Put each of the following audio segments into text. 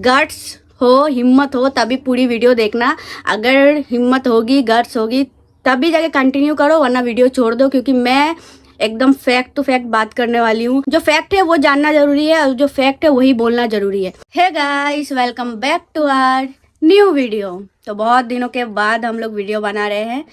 Guts हो, हिम्मत हो तभी पूरी वीडियो देखना। अगर हिम्मत होगी, गट्स होगी तभी जाके कंटिन्यू करो, वरना वीडियो छोड़ दो, क्योंकि मैं एकदम फैक्ट टू फैक्ट बात करने वाली हूँ। जो फैक्ट है वो जानना जरूरी है और जो फैक्ट है वही बोलना जरूरी है। Hey guys, welcome back to our new video. तो बहुत दिनों के बाद हम लोग वीडियो बना रहे हैं।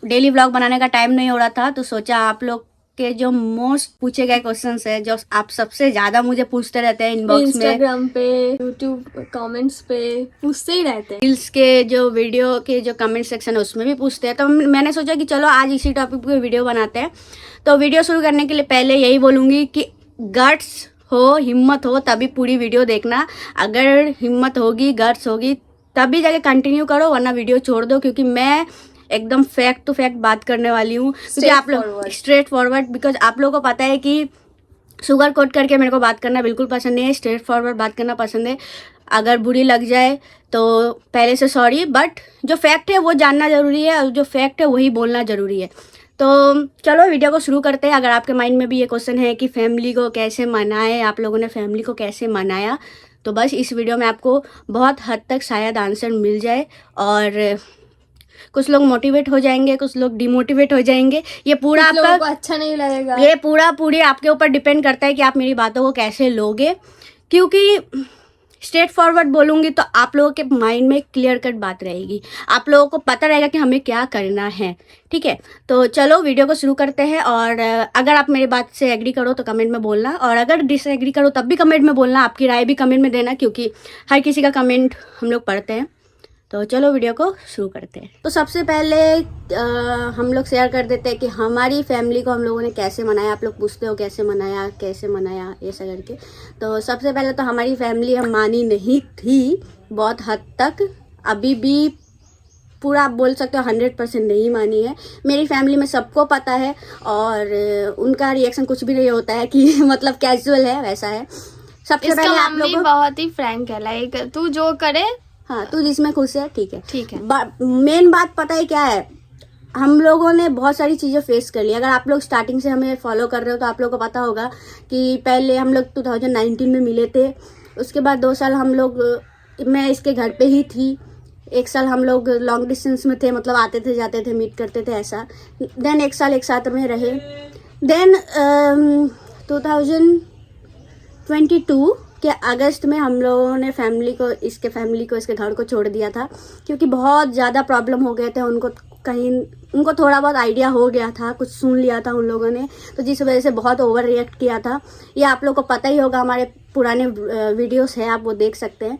डेली व्लॉग बनाने का टाइम नहीं हो रहा था, तो सोचा आप लोग के जो मोस्ट पूछे गए क्वेश्चंस है, जो आप सबसे ज्यादा मुझे पूछते रहते हैं इनबॉक्स में, इंस्टाग्राम पे, यूट्यूब कमेंट्स पे पूछते ही रहते हैं। रील्स के जो वीडियो के जो कमेंट सेक्शन है उसमें भी पूछते हैं। तो मैंने सोचा कि चलो आज इसी टॉपिक पे वीडियो बनाते हैं। तो वीडियो शुरू करने के लिए पहले यही बोलूँगी कि गट्स हो, हिम्मत हो तभी पूरी वीडियो देखना। अगर हिम्मत होगी, गट्स होगी तभी जाके कंटिन्यू करो, वरना वीडियो छोड़ दो, क्योंकि मैं एकदम फैक्ट टू फैक्ट बात करने वाली हूँ। क्योंकि आप लोग स्ट्रेट फॉरवर्ड, बिकॉज आप लोगों को पता है कि शुगर कोट करके मेरे को बात करना बिल्कुल पसंद नहीं है। स्ट्रेट फॉरवर्ड बात करना पसंद है। अगर बुरी लग जाए तो पहले से सॉरी, बट जो फैक्ट है वो जानना ज़रूरी है और जो फैक्ट है वही बोलना ज़रूरी है। तो चलो वीडियो को शुरू करते हैं। अगर आपके माइंड में भी ये क्वेश्चन है कि फैमिली को कैसे मनाए, आप लोगों ने फैमिली को कैसे मनाया, तो बस इस वीडियो में आपको बहुत हद तक शायद आंसर मिल जाए। और कुछ लोग मोटिवेट हो जाएंगे, कुछ लोग डिमोटिवेट हो जाएंगे। ये पूरा कुछ लोगों आपका को अच्छा नहीं लगेगा। ये पूरी आपके ऊपर डिपेंड करता है कि आप मेरी बातों को कैसे लोगे। क्योंकि स्ट्रेट फॉरवर्ड बोलूँगी तो आप लोगों के माइंड में क्लियर कट बात रहेगी, आप लोगों को पता रहेगा कि हमें क्या करना है। ठीक है, तो चलो वीडियो को शुरू करते हैं। और अगर आप मेरी बात से एग्री करो तो कमेंट में बोलना, और अगर डिसएग्री करो तब भी कमेंट में बोलना। आपकी राय भी कमेंट में देना, क्योंकि हर किसी का कमेंट हम लोग पढ़ते हैं। तो चलो वीडियो को शुरू करते हैं। तो सबसे पहले हम लोग शेयर कर देते हैं कि हमारी फैमिली को हम लोगों ने कैसे मनाया। आप लोग पूछते हो कैसे मनाया ये सब करके। तो सबसे पहले तो हमारी फैमिली हम मानी नहीं थी बहुत हद तक, अभी भी पूरा आप बोल सकते हो 100% नहीं मानी है। मेरी फैमिली में सबको पता है और उनका रिएक्शन कुछ भी नहीं होता है कि मतलब कैजुअल है, वैसा है। सबसे पहले आप लोग बहुत ही फ्रैंक है, लाइक तू जो करे, हाँ तू जिसमें खुश है ठीक है। ठीक है। मेन बात पता है क्या है, हम लोगों ने बहुत सारी चीज़ें फेस कर ली। अगर आप लोग स्टार्टिंग से हमें फॉलो कर रहे हो तो आप लोगों को पता होगा कि पहले हम लोग 2019 में मिले थे। उसके बाद 2 साल हम लोग, मैं इसके घर पे ही थी। 1 साल हम लोग लॉन्ग डिस्टेंस में थे, मतलब आते थे जाते थे, मीट करते थे ऐसा। देन 1 साल एक साथ में रहे। देन 2022 कि अगस्त में हम लोगों ने फैमिली को इसके घर को छोड़ दिया था, क्योंकि बहुत ज़्यादा प्रॉब्लम हो गए थे। उनको थोड़ा बहुत आइडिया हो गया था, कुछ सुन लिया था उन लोगों ने, तो जिस वजह से बहुत ओवर रिएक्ट किया था। ये आप लोग को पता ही होगा, हमारे पुराने वीडियोस है, आप वो देख सकते हैं।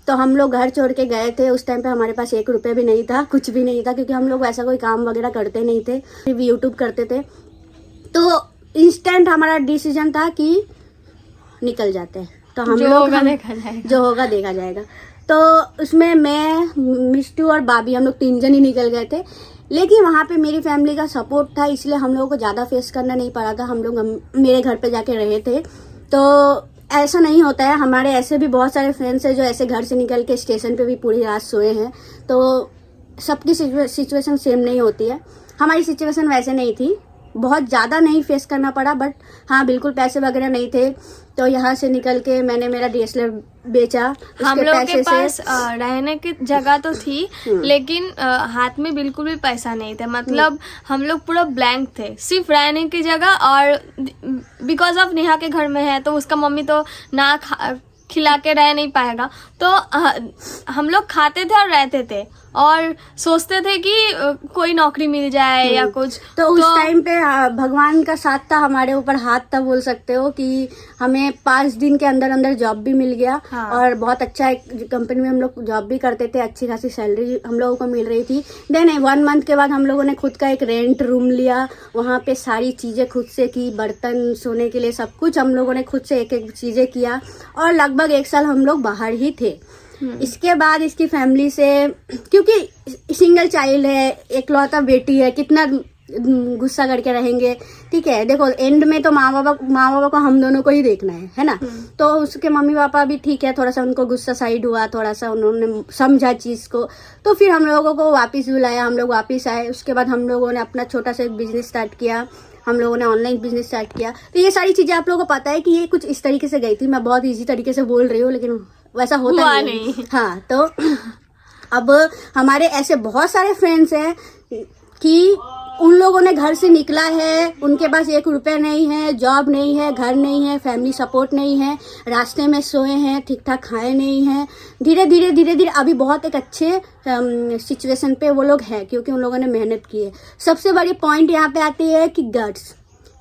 तो हम लोग घर छोड़ के गए थे। उस टाइम पे हमारे पास 1 रुपये भी नहीं था, कुछ भी नहीं था, क्योंकि हम लोग ऐसा कोई काम वगैरह करते नहीं थे, सिर्फ यूट्यूब करते थे। तो इंस्टेंट हमारा डिसीजन था कि निकल जाते हैं। तो हम लोग जो होगा देखा जाएगा। तो उसमें मैं, मिस्टू और बाबी, हम लोग 3 जन ही निकल गए थे। लेकिन वहाँ पे मेरी फैमिली का सपोर्ट था, इसलिए हम लोगों को ज़्यादा फेस करना नहीं पड़ा था। हम लोग मेरे घर पे जाके रहे थे। तो ऐसा नहीं होता है, हमारे ऐसे भी बहुत सारे फ्रेंड्स हैं जो ऐसे घर से निकल के स्टेशन पे भी पूरी रात सोए हैं। तो सबकी सिचुएशन सेम नहीं होती है। हमारी सिचुएशन वैसे नहीं थी, बहुत ज़्यादा नहीं फेस करना पड़ा, बट हाँ बिल्कुल पैसे वगैरह नहीं थे। तो यहाँ से निकल के मैंने मेरा DSLR बेचा। हम लोग के पास रहने की जगह तो थी, लेकिन हाथ में बिल्कुल भी पैसा नहीं था। मतलब हम लोग पूरा ब्लैंक थे, सिर्फ रहने की जगह। और बिकॉज ऑफ नेहा के घर में है, तो उसका मम्मी तो ना खिला के रह नहीं पाएगा, तो हम लोग खाते थे और रहते थे और सोचते थे कि कोई नौकरी मिल जाए या कुछ। तो उस टाइम पे भगवान का साथ था, हमारे ऊपर हाथ था, बोल सकते हो कि हमें 5 दिन के अंदर अंदर जॉब भी मिल गया। हाँ। और बहुत अच्छा एक कंपनी में हम लोग जॉब भी करते थे, अच्छी खासी सैलरी हम लोगों को मिल रही थी। देन 1 मंथ के बाद हम लोगों ने खुद का एक रेंट रूम लिया, वहाँ पे सारी चीज़ें खुद से की, बर्तन, सोने के लिए सब कुछ हम लोगों ने खुद से एक एक चीज़ें किया। और लगभग 1 साल हम लोग बाहर ही थे। इसके बाद इसकी फैमिली से, क्योंकि सिंगल चाइल्ड है, एकलौता बेटी है, कितना गुस्सा करके रहेंगे। ठीक है, देखो एंड में तो माँ बाबा को हम दोनों को ही देखना है ना। तो उसके मम्मी पापा भी ठीक है, थोड़ा सा उनको गुस्सा साइड हुआ, थोड़ा सा उन्होंने समझा चीज़ को। तो फिर हम लोगों को वापस बुलाया, हम लोग वापस आए। उसके बाद हम लोगों ने अपना छोटा सा एक बिजनेस स्टार्ट किया, हम लोगों ने ऑनलाइन बिजनेस स्टार्ट किया। तो ये सारी चीज़ें आप लोगों को पता है कि ये कुछ इस तरीके से गई थी। मैं बहुत ईजी तरीके से बोल रही हूँ, लेकिन वैसा होता हुआ नहीं। नहीं। हाँ, तो अब हमारे ऐसे बहुत सारे फ्रेंड्स हैं कि उन लोगों ने घर से निकला है, उनके पास 1 रुपया नहीं है, जॉब नहीं है, घर नहीं है, फैमिली सपोर्ट नहीं है, रास्ते में सोए हैं, ठीक ठाक खाए नहीं हैं। धीरे धीरे अभी बहुत एक अच्छे सिचुएशन पे वो लोग हैं, क्योंकि उन लोगों ने मेहनत की है। सबसे बड़ी पॉइंट यहाँ पे आती है कि गट्स,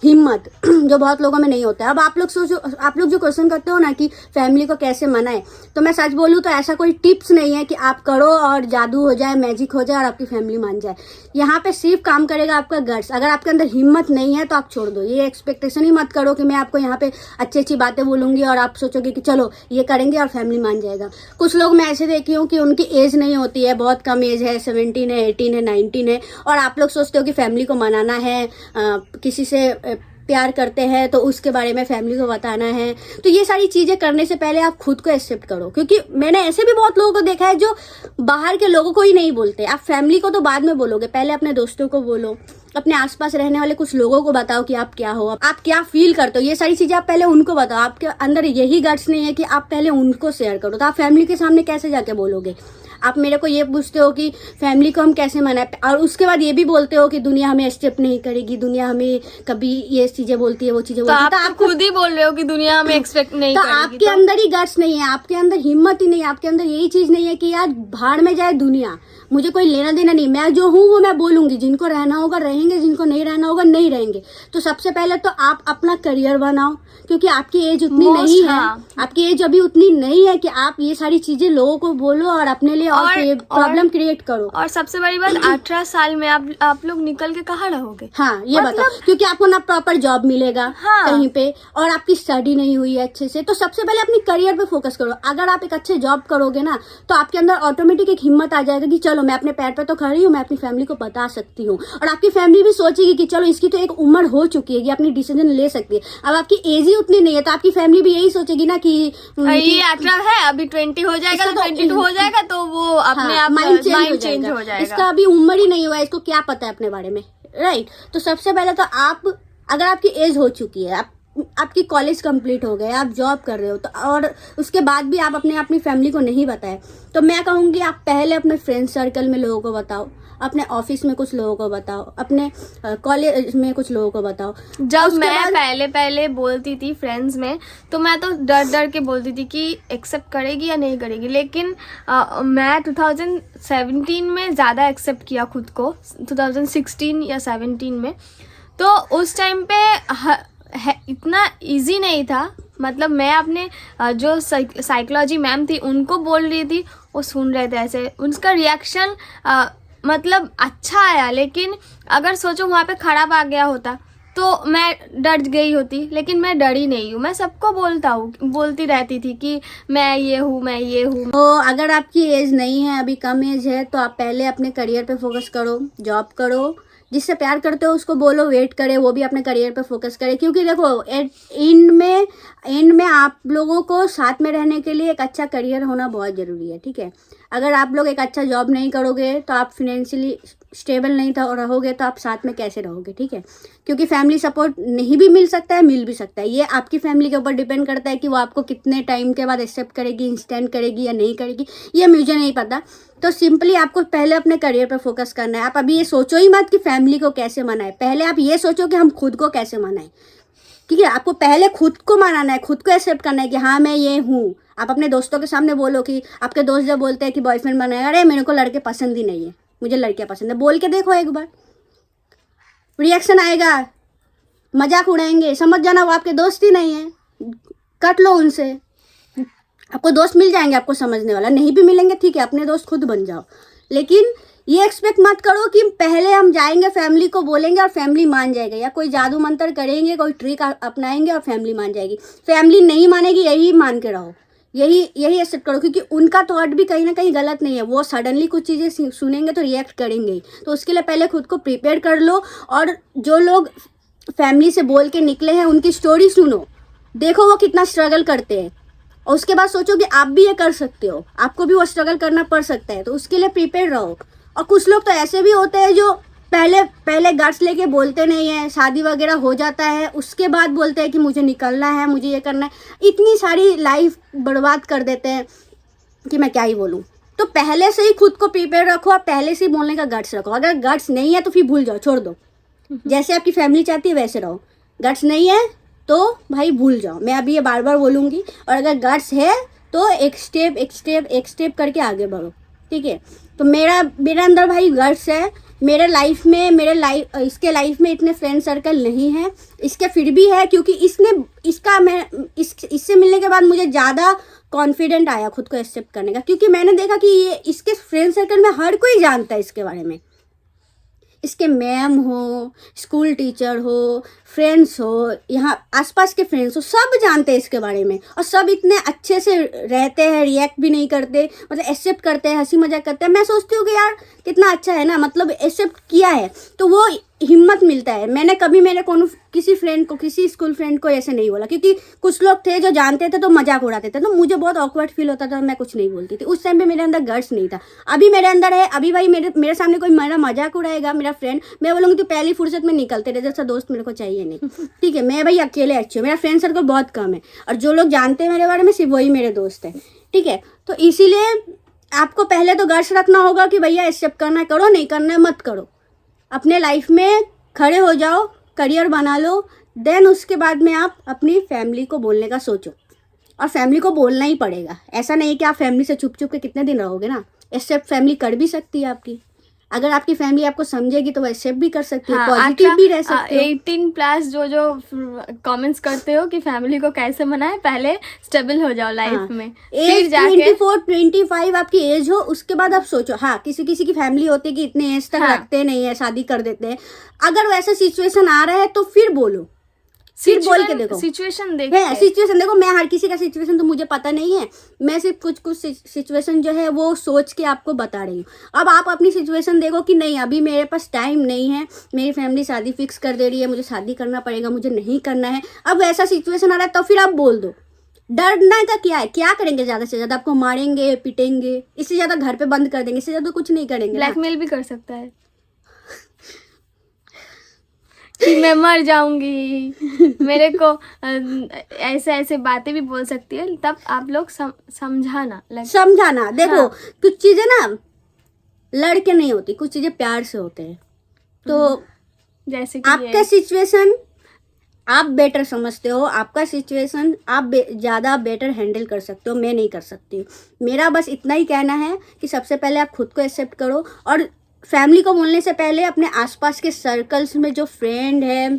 हिम्मत, जो बहुत लोगों में नहीं होता है। अब आप लोग सोचो, आप लोग जो क्वेश्चन करते हो ना कि फैमिली को कैसे मनाए, तो मैं सच बोलूँ तो ऐसा कोई टिप्स नहीं है कि आप करो और जादू हो जाए, मैजिक हो जाए और आपकी फैमिली मान जाए। यहाँ पे सिर्फ काम करेगा आपका गट्स। अगर आपके अंदर हिम्मत नहीं है तो आप छोड़ दो। ये एक्सपेक्टेशन ही मत करो कि मैं आपको यहाँ पे अच्छी अच्छी बातें बोलूंगी और आप सोचोगे कि चलो ये करेंगे और फैमिली मान जाएगा। कुछ लोग मैं ऐसे देखी हूँ कि उनकी एज नहीं होती है, बहुत कम एज है, 17 है, 18 है, 19 है, और आप लोग सोचते हो कि फैमिली को मनाना है, किसी से प्यार करते हैं तो उसके बारे में फैमिली को बताना है। तो ये सारी चीजें करने से पहले आप खुद को एक्सेप्ट करो, क्योंकि मैंने ऐसे भी बहुत लोगों को देखा है जो बाहर के लोगों को ही नहीं बोलते। आप फैमिली को तो बाद में बोलोगे, पहले अपने दोस्तों को बोलो, अपने आसपास रहने वाले कुछ लोगों को बताओ कि आप क्या हो, आप क्या फील करते हो। ये सारी चीजें आप पहले उनको बताओ। आपके अंदर यही गट्स नहीं है कि आप पहले उनको शेयर करो, तो आप फैमिली के सामने कैसे जाके बोलोगे। आप मेरे को ये पूछते हो कि फैमिली को हम कैसे मनाए, और उसके बाद ये भी बोलते हो कि दुनिया हमें एक्सेप्ट नहीं करेगी, दुनिया हमें कभी ये चीजें बोलती है, वो चीजें बोलती है। तो आप खुद ही बोल रहे हो कि दुनिया हमें एक्सपेक्ट नहीं तो करेगी। आपके अंदर ही गट्स नहीं है, आपके अंदर हिम्मत ही नहीं है, आपके अंदर यही चीज नहीं है कि यार भाड़ में जाए दुनिया, मुझे कोई लेना देना नहीं, मैं जो हूँ वो मैं बोलूंगी, जिनको रहना होगा रहेंगे, जिनको नहीं रहना होगा नहीं रहेंगे। तो सबसे पहले तो आप अपना करियर बनाओ, क्योंकि आपकी एज उतनी नहीं है, आपकी एज अभी उतनी नहीं है कि आप ये सारी चीजें लोगों को बोलो और अपने लिए और प्रॉब्लम क्रिएट करो। और सबसे बड़ी बात 18 साल में आप लोग निकल के कहाँ रहोगे। हाँ, ये बताओ, क्योंकि आपको ना प्रॉपर जॉब मिलेगा कहीं पे, और आपकी स्टडी नहीं हुई है अच्छे से। तो सबसे पहले अपनी करियर पे फोकस करो। अगर आप एक अच्छे जॉब करोगे ना, तो आपके अंदर ऑटोमेटिक एक हिम्मत आ जाएगा कि चलो मैं अपने पैर पे तो खड़ी हूँ, मैं अपनी फैमिली को बता सकती हूँ। और आपकी फैमिली भी सोचेगी कि चलो इसकी तो एक उम्र हो चुकी है, ये अपनी डिसीजन ले सकती है। अब आपकी एज ही उतनी नहीं है, तो आपकी फैमिली भी यही सोचेगी ना कि ये 18 है, अभी 20 हो जाएगा, तो 22 हो जाएगा, तो वो अपने आप माइंड चेंज हो जाएगा। इसका अभी उम्र ही नहीं हुआ है, इसको क्या पता है अपने बारे में, राइट। तो सबसे पहले तो आप, अगर आपकी एज हो चुकी है, आपकी कॉलेज कंप्लीट हो गया, आप जॉब कर रहे हो, तो और उसके बाद भी आप अपनी फैमिली को नहीं बताए, तो मैं कहूँगी आप पहले अपने फ्रेंड सर्कल में लोगों को बताओ, अपने ऑफिस में कुछ लोगों को बताओ, अपने कॉलेज में कुछ लोगों को बताओ। जब मैं पहले बोलती थी फ्रेंड्स में, तो मैं तो डर के बोलती थी कि एक्सेप्ट करेगी या नहीं करेगी, लेकिन मैं 2017 में ज़्यादा एक्सेप्ट किया खुद को, 2016 या 17 में। तो उस टाइम पे इतना इजी नहीं था। मतलब मैं अपने जो साइकोलॉजी मैम थी उनको बोल रही थी, वो सुन रहे थे ऐसे, उनका रिएक्शन मतलब अच्छा आया। लेकिन अगर सोचो वहाँ पे खराब आ गया होता तो मैं डर गई होती, लेकिन मैं डरी नहीं हूँ। मैं सबको बोलती रहती थी कि मैं ये हूँ। तो अगर आपकी एज नहीं है, अभी कम एज है, तो आप पहले अपने करियर पे फोकस करो, जॉब करो, जिससे प्यार करते हो उसको बोलो वेट करे, वो भी अपने करियर पे फोकस करे। क्योंकि देखो एंड में आप लोगों को साथ में रहने के लिए एक अच्छा करियर होना बहुत ज़रूरी है, ठीक है। अगर आप लोग एक अच्छा जॉब नहीं करोगे तो आप फिनेंशियली स्टेबल नहीं रहोगे, तो आप साथ में कैसे रहोगे, ठीक है। क्योंकि फैमिली सपोर्ट नहीं भी मिल सकता है, मिल भी सकता है। ये आपकी फैमिली के ऊपर डिपेंड करता है कि वो आपको कितने टाइम के बाद एक्सेप्ट करेगी, इंस्टेंट करेगी या नहीं करेगी, ये मुझे नहीं पता। तो सिंपली आपको पहले अपने करियर पर फोकस करना है। आप अभी ये सोचो ही मत कि फैमिली को कैसे मनाए, पहले आप ये सोचो कि हम खुद को कैसे मनाएं, ठीक है। आपको पहले खुद को मनाना है, खुद को एक्सेप्ट करना है कि हाँ मैं ये हूँ। आप अपने दोस्तों के सामने बोलो कि आपके दोस्त जब बोलते हैं कि बॉयफ्रेंड बनाए, अरे मेरे को लड़के पसंद ही नहीं है, मुझे लड़कियाँ पसंद है, बोल के देखो एक बार, रिएक्शन आएगा, मजाक उड़ाएंगे, समझ जाना वो आपके दोस्त ही नहीं है, कट लो उनसे। आपको दोस्त मिल जाएंगे आपको समझने वाला, नहीं भी मिलेंगे ठीक है, अपने दोस्त खुद बन जाओ। लेकिन ये एक्सपेक्ट मत करो कि पहले हम जाएंगे फैमिली को बोलेंगे और फैमिली मान जाएगी, या कोई जादू मंत्र करेंगे, कोई ट्रिक अपनाएंगे और फैमिली मान जाएगी। फैमिली नहीं मानेगी, यही मान के रहो, यही एक्सेप्ट करो। क्योंकि उनका थॉट भी कहीं ना कहीं गलत नहीं है, वो सडनली कुछ चीज़ें सुनेंगे तो रिएक्ट करेंगे ही। तो उसके लिए पहले खुद को प्रिपेयर कर लो, और जो लोग फैमिली से बोल के निकले हैं उनकी स्टोरी सुनो, देखो वो कितना स्ट्रगल करते हैं, और उसके बाद सोचो कि आप भी ये कर सकते हो, आपको भी वो स्ट्रगल करना पड़ सकता है, तो उसके लिए प्रिपेयर रहो। और कुछ लोग तो ऐसे भी होते हैं जो पहले गट्स लेके बोलते नहीं है, शादी वगैरह हो जाता है उसके बाद बोलते हैं कि मुझे निकलना है, मुझे ये करना है, इतनी सारी लाइफ बर्बाद कर देते हैं कि मैं क्या ही बोलूँ। तो पहले से ही खुद को प्रिपेयर रखो, आप पहले से ही बोलने का गट्स रखो। अगर गट्स नहीं है तो फिर भूल जाओ, छोड़ दो, जैसे आपकी फैमिली चाहती है वैसे रहो। गट्स नहीं है तो भाई भूल जाओ, मैं अभी ये बार बार बोलूँगी। और अगर गट्स है तो एक स्टेप करके आगे बढ़ो, ठीक है। तो मेरे अंदर भाई गट्स है। इसके लाइफ में इतने फ्रेंड सर्कल नहीं है, इसके फिर भी है, क्योंकि इससे मिलने के बाद मुझे ज़्यादा कॉन्फिडेंट आया खुद को एक्सेप्ट करने का, क्योंकि मैंने देखा कि ये इसके फ्रेंड सर्कल में हर कोई जानता है इसके बारे में। इसके मैम हो, स्कूल टीचर हो, फ्रेंड्स हो, यहाँ आसपास के फ्रेंड्स हो, सब जानते हैं इसके बारे में। और सब इतने अच्छे से रहते हैं, रिएक्ट भी नहीं करते, मतलब एक्सेप्ट करते हैं, हंसी मजाक करते हैं। मैं सोचती हूँ कि यार कितना अच्छा है ना, मतलब एक्सेप्ट किया है तो वो हिम्मत मिलता है। मैंने कभी किसी स्कूल फ्रेंड को ऐसे नहीं बोला, क्योंकि कुछ लोग थे जो जानते थे तो मजाक उड़ाते थे, तो मुझे बहुत ऑकवर्ड फील होता था, मैं कुछ नहीं बोलती थी। उस टाइम पे मेरे अंदर गट्स नहीं था। अभी मेरे अंदर है। अभी भाई मेरे सामने कोई मेरा मजाक उड़ाएगा, मेरा फ्रेंड, मैं बोलूँगी तो पहली फुर्सत में निकलते रहे, जैसा दोस्त मेरे को चाहिए नहीं, ठीक है। मैं भाई अकेले अच्छी हूँ, मेरा फ्रेंड सर्कल बहुत कम है, और जो लोग जानते हैं मेरे बारे में सिर्फ वही मेरे दोस्त हैं, ठीक है। तो इसीलिए आपको पहले तो गट्स रखना होगा कि भैया एक्सेप्ट करना है करो, नहीं करना है मत करो। अपने लाइफ में खड़े हो जाओ, करियर बना लो, देन उसके बाद में आप अपनी फैमिली को बोलने का सोचो। और फैमिली को बोलना ही पड़ेगा, ऐसा नहीं कि आप फैमिली से छुप के कितने दिन रहोगे ना। एक्सेप्ट फैमिली कर भी सकती है आपकी, अगर आपकी फैमिली आपको समझेगी तो वो एक्सेप्ट भी कर सकती है, पॉजिटिव भी रह सकते हो। 18+ जो कमेंट्स करते हो कि फैमिली को कैसे मनाए, पहले स्टेबल हो जाओ लाइफ में, फिर जाके 24-25 आपकी एज हो, उसके बाद आप सोचो। हाँ, किसी की फैमिली होती है कि इतने एज तक रखते नहीं है, शादी कर देते हैं। अगर वैसा सिचुएशन आ रहा है तो फिर बोलो, फिर बोल के देखो, सिचुएशन देखो। मैं हर किसी का सिचुएशन तो मुझे पता नहीं है, मैं सिर्फ कुछ सिचुएशन जो है वो सोच के आपको बता रही हूँ। अब आप अपनी सिचुएशन देखो कि नहीं अभी मेरे पास टाइम नहीं है, मेरी फैमिली शादी फिक्स कर दे रही है, मुझे शादी करना पड़ेगा, मुझे नहीं करना है। अब ऐसा सिचुएशन आ रहा है तो फिर आप बोल दो। डरना का क्या है, क्या करेंगे? ज़्यादा से ज़्यादा आपको मारेंगे, पिटेंगे, इससे ज़्यादा घर पे बंद कर देंगे, इससे ज़्यादा कुछ नहीं करेंगे। ब्लैकमेल भी कर सकता है कि मैं मर जाऊंगी, मेरे को ऐसे बातें भी बोल सकती है। तब आप लोग समझाना देखो, कुछ चीजें ना लड़के नहीं होती, कुछ चीजें प्यार से होते हैं। तो जैसे कि आपका सिचुएशन आप बेटर समझते हो, आपका सिचुएशन आप ज़्यादा बेटर हैंडल कर सकते हो, मैं नहीं कर सकती। मेरा बस इतना ही कहना है कि सबसे पहले आप खुद को एक्सेप्ट करो, और फैमिली को बोलने से पहले अपने आसपास के सर्कल्स में जो फ्रेंड है,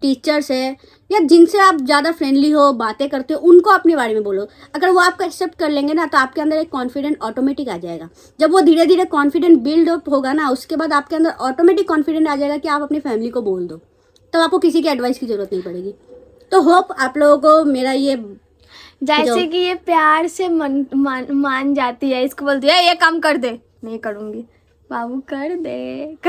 टीचर्स है, या जिनसे आप ज़्यादा फ्रेंडली हो, बातें करते हो, उनको अपने बारे में बोलो। अगर वो आपको एक्सेप्ट कर लेंगे ना तो आपके अंदर एक कॉन्फिडेंट ऑटोमेटिक आ जाएगा। जब वो धीरे धीरे कॉन्फिडेंट बिल्ड अप होगा ना, उसके बाद आपके अंदर ऑटोमेटिक कॉन्फिडेंट आ जाएगा कि आप अपनी फैमिली को बोल दो, तब आपको किसी की एडवाइस की ज़रूरत नहीं पड़ेगी। तो होप आप लोगों को मेरा ये, जैसे कि ये प्यार से मान जाती है, इसको बोलती है ये काम कर दे, नहीं करूँगी, बाबू कर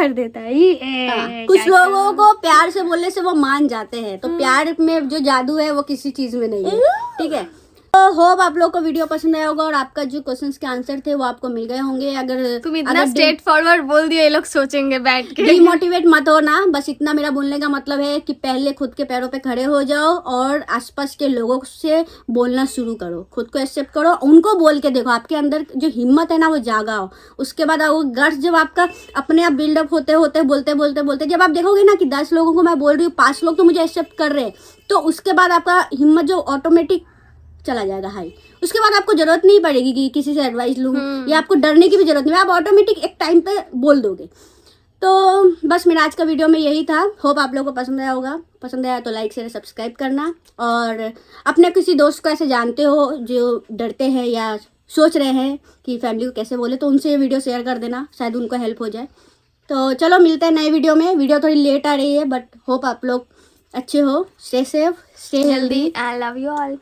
देता है। कुछ लोगों को प्यार से बोलने से वो मान जाते हैं, तो प्यार में जो जादू है वो किसी चीज में नहीं है, ठीक है। तो होप आप लोग को वीडियो पसंद आया होगा, और आपका जो क्वेश्चंस के आंसर थे वो आपको मिल गए होंगे। अगर तुम इतना स्ट्रेट फॉरवर्ड बोल दिया, ये लोग सोचेंगे बैठ के। डिमोटिवेट मत हो ना, बस इतना मेरा बोलने का मतलब है कि पहले खुद के पैरों पे खड़े हो जाओ, और आसपास के लोगों से बोलना शुरू करो, खुद को एक्सेप्ट करो, उनको बोल के देखो, आपके अंदर जो हिम्मत है ना वो जागा हो। उसके बाद वो गट्स जब आपका अपने आप बिल्डअप होते बोलते जब आप देखोगे ना कि 10 लोगों को मैं बोल रही हूँ, 5 लोग तो मुझे एक्सेप्ट कर रहे हैं, तो उसके बाद आपका हिम्मत जो ऑटोमेटिक चला जाएगा हाई। उसके बाद आपको जरूरत नहीं पड़ेगी कि किसी से एडवाइस लूँ, या आपको डरने की भी जरूरत नहीं, आप ऑटोमेटिक एक टाइम पे बोल दोगे। तो बस मेरा आज का वीडियो में यही था। होप आप लोगों को पसंद आया होगा। पसंद आया तो लाइक शेयर सब्सक्राइब करना, और अपने किसी दोस्त को ऐसे जानते हो जो डरते हैं या सोच रहे हैं कि फैमिली को कैसे बोले, तो उनसे ये वीडियो शेयर कर देना, शायद उनको हेल्प हो जाए। तो चलो मिलते हैं नए वीडियो में। वीडियो थोड़ी लेट आ रही है, बट होप आप लोग अच्छे हो। Stay safe, stay healthy, I love you all.